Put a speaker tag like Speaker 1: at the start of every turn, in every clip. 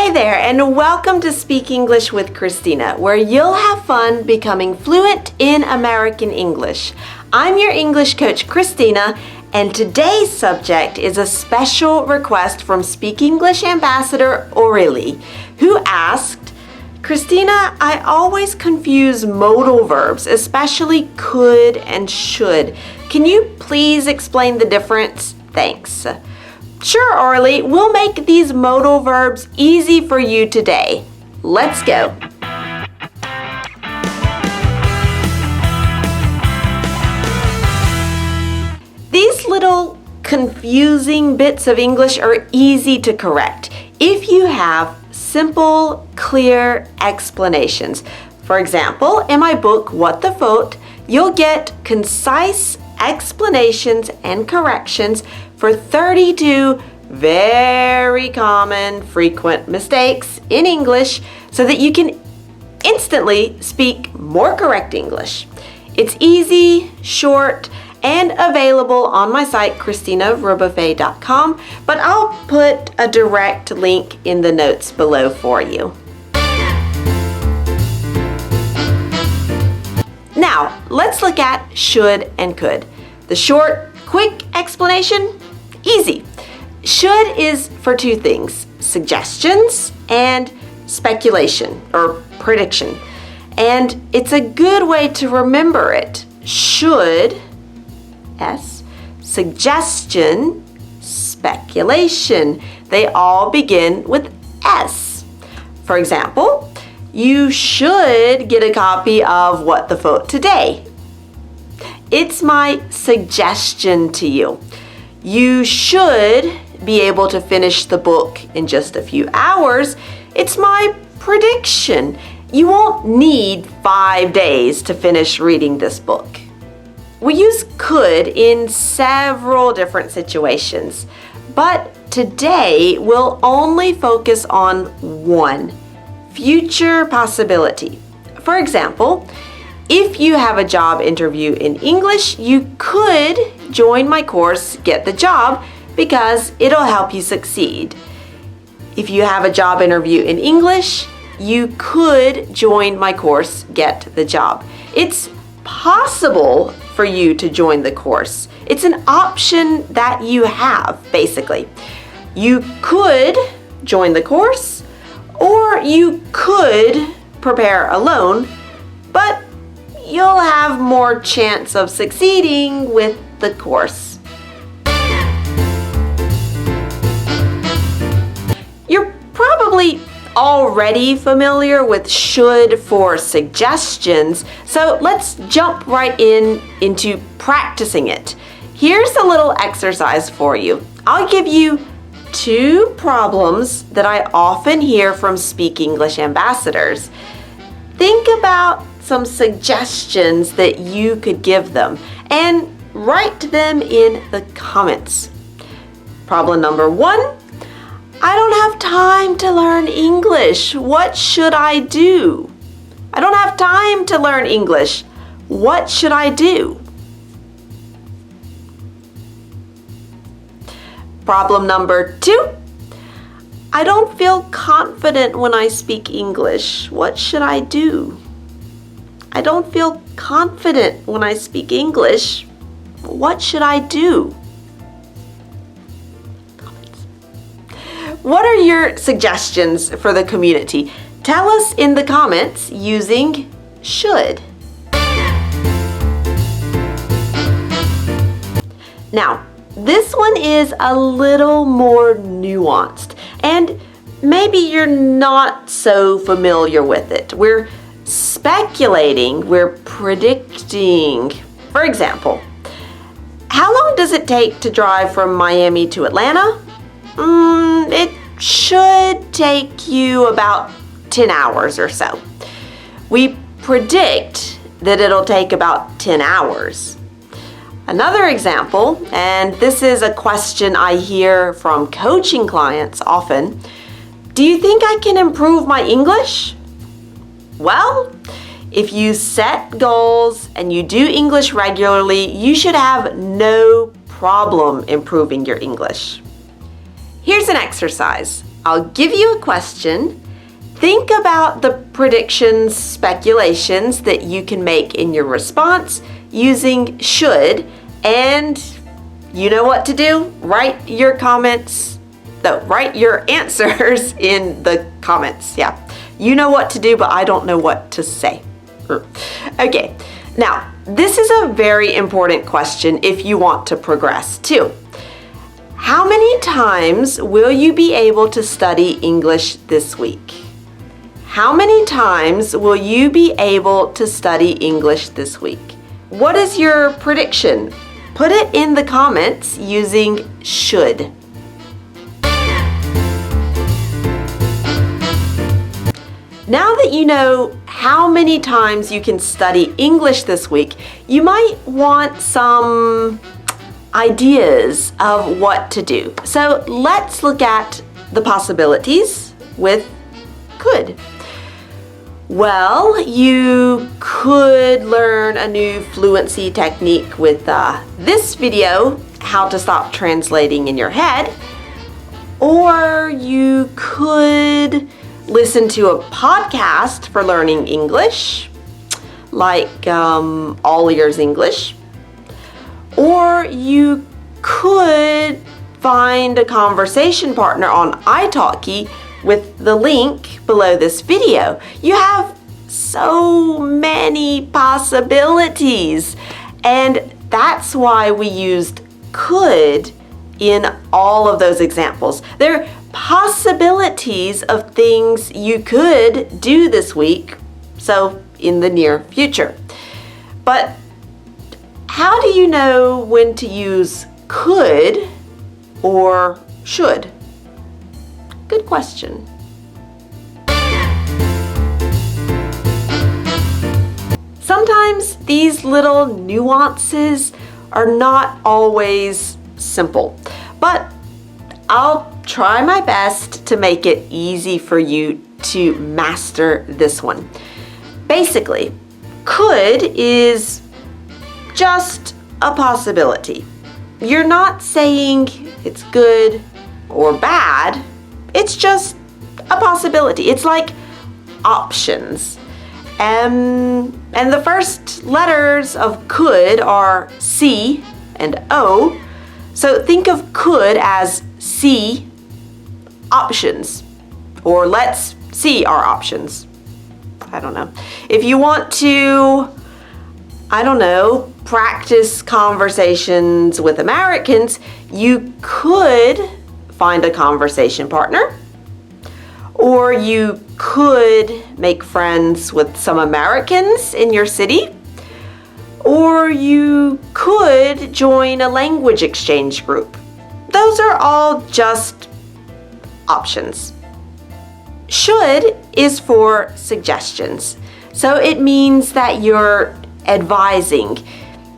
Speaker 1: Hey there, and welcome to Speak English with Christina, where you'll have fun becoming fluent in American English. I'm your English coach, Christina, and today's subject is a special request from Speak English Ambassador Aurelie, who asked, Christina, I always confuse modal verbs, especially could and should. Can you please explain the difference? Thanks. Sure, Aurelie, we'll make these modal verbs easy for you today. Let's go. These little confusing bits of English are easy to correct if you have simple, clear explanations. For example, in my book, What the Fought, you'll get concise explanations and corrections for 32 very common, frequent mistakes in English so that you can instantly speak more correct English. It's easy, short, and available on my site, ChristinaRobofe.com, but I'll put a direct link in the notes below for you. Now, let's look at should and could. The short, quick explanation, easy. Should is for two things, suggestions and speculation or prediction. And it's a good way to remember it. Should, S, suggestion, speculation. They all begin with S. For example, you should get a copy of What the Fought today. It's my suggestion to you. You should be able to finish the book in just a few hours. It's my prediction. You won't need 5 days to finish reading this book. We use could in several different situations, but today we'll only focus on one, future possibility. For example, if you have a job interview in English, you could join my course, Get the Job, because it'll help you succeed. If you have a job interview in English, you could join my course, Get the Job. It's possible for you to join the course. It's an option that you have, basically. You could join the course, or you could prepare alone, but you'll have more chance of succeeding with the course. You're probably already familiar with should for suggestions, so let's jump right into practicing it. Here's a little exercise for you. I'll give you 2 problems that I often hear from Speak English ambassadors. Think about some suggestions that you could give them and write them in the comments. Problem number 1, I don't have time to learn English. What should I do? I don't have time to learn English. What should I do? Problem number 2, I don't feel confident when I speak English. What should I do? I don't feel confident when I speak English. What should I do? What are your suggestions for the community? Tell us in the comments using should. Now, this one is a little more nuanced, and maybe you're not so familiar with it. We're speculating, we're predicting. For example, how long does it take to drive from Miami to Atlanta? It should take you about 10 hours or so. We predict that it'll take about 10 hours. Another example, and this is a question I hear from coaching clients often, do you think I can improve my English? Well, if you set goals and you do English regularly, you should have no problem improving your English. Here's an exercise. I'll give you a question. Think about the predictions, speculations that you can make in your response using should, and you know what to do. Write your answers in the comments. Yeah, you know what to do, but I don't know what to say. Okay, now this is a very important question if you want to progress too. How many times will you be able to study English this week? How many times will you be able to study English this week? What is your prediction? Put it in the comments using should. Now that you know how many times you can study English this week, you might want some ideas of what to do. So let's look at the possibilities with could. Well, you could learn a new fluency technique with this video, how to stop translating in your head. Or you could listen to a podcast for learning English, like All Ears English. Or you could find a conversation partner on italki with the link below this video. You have so many possibilities, and that's why we used could in all of those examples. They're possibilities of things you could do this week, so in the near future. But how do you know when to use could or should? Good question. Sometimes these little nuances are not always simple, but I'll try my best to make it easy for you to master this one. Basically, could is just a possibility. You're not saying it's good or bad. It's just a possibility. It's like options. And the first letters of could are C and O. So think of could as C options, or let's see our options. I don't know. If you want to, practice conversations with Americans, you could find a conversation partner, or you could make friends with some Americans in your city, or you could join a language exchange group. Those are all just options. Should is for suggestions. So it means that you're advising.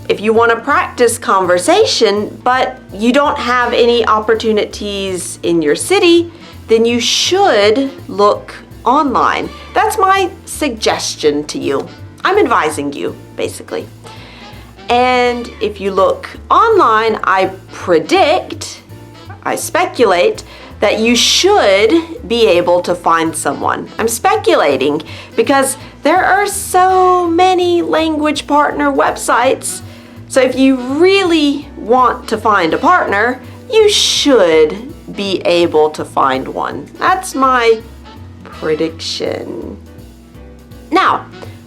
Speaker 1: If you want to practice conversation, but you don't have any opportunities in your city, then you should look online. That's my suggestion to you. I'm advising you, basically. And if you look online, I speculate that you should be able to find someone. I'm speculating because there are so many language partner websites. So if you really want to find a partner, you should be able to find one. That's my prediction. Now,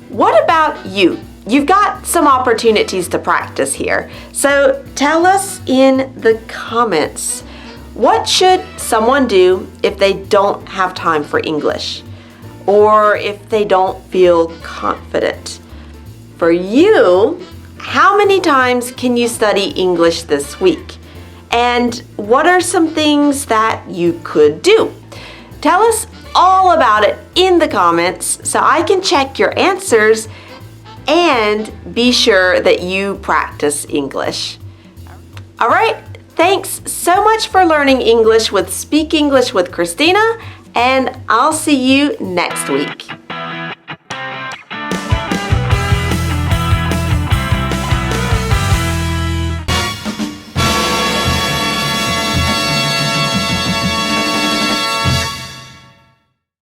Speaker 1: what about you? You've got some opportunities to practice here. So tell us in the comments, what should someone do if they don't have time for English, or if they don't feel confident? For you, how many times can you study English this week? And what are some things that you could do? Tell us all about it in the comments so I can check your answers and be sure that you practice English. All right, thanks so much for learning English with Speak English with Christina, and I'll see you next week.